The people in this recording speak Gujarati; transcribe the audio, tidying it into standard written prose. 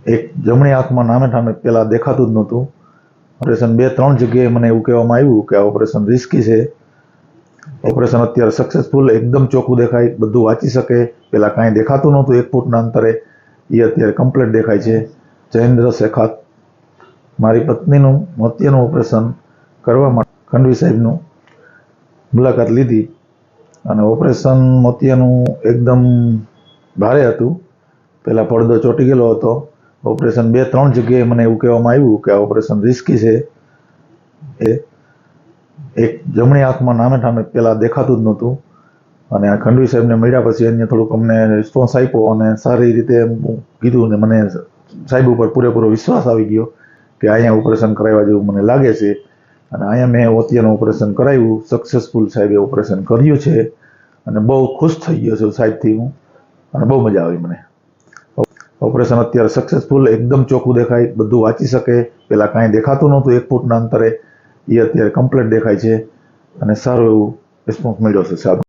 એક જમણી આંખમાં નામે ઠામે પહેલાં દેખાતું જ નહોતું. ઓપરેશન 2-3 જગ્યાએ મને એવું કહેવામાં આવ્યું કે આ ઓપરેશન રિસ્કી છે. ઓપરેશન અત્યારે સક્સેસફુલ, એકદમ ચોખ્ખું દેખાય, બધું વાંચી શકે. પહેલાં કાંઈ દેખાતું નહોતું 1 ફૂટના અંતરે, એ અત્યારે કમ્પ્લીટ દેખાય છે. જયેન્દ્ર શેખાત. મારી પત્નીનું મોતિયાનું ઓપરેશન કરવા માટે ખંડવી સાહેબનું મુલાકાત લીધી અને ઓપરેશન મોતિયાનું એકદમ ભારે હતું. પહેલાં પડદો ચોંટી ગયેલો હતો. ઓપરેશન 2-3 જગ્યાએ મને એવું કહેવામાં આવ્યું કે આ ઓપરેશન રિસ્કી છે. એક જમણી આંખમાં નામે ઠામે પહેલાં દેખાતું જ નહોતું અને આ ખંડવી સાહેબને મળ્યા પછી અહીંયા થોડુંક અમને રિસ્પોન્સ આપ્યો અને સારી રીતે કીધું ને મને સાહેબ ઉપર પૂરેપૂરો વિશ્વાસ આવી ગયો કે અહીંયા ઓપરેશન કરાવવા જેવું મને લાગે છે. અને અહીંયા મેં મોતિયાનું ઓપરેશન કરાવ્યું, સક્સેસફુલ સાહેબે ઓપરેશન કર્યું છે અને બહુ ખુશ થઈ ગયો છું સાહેબથી હું, અને બહુ મજા આવી મને. ઓપરેશન અત્યારે સક્સેસફુલ, એકદમ ચોખ્ખું દેખાય, બધું વાંચી શકે. પહેલાં કાંઈ દેખાતું નહોતું 1 ફૂટના અંતરે, એ અત્યારે કમ્પ્લીટ દેખાય છે અને સારું એવું રિસ્પોન્સ મળ્યો છે સાહેબ.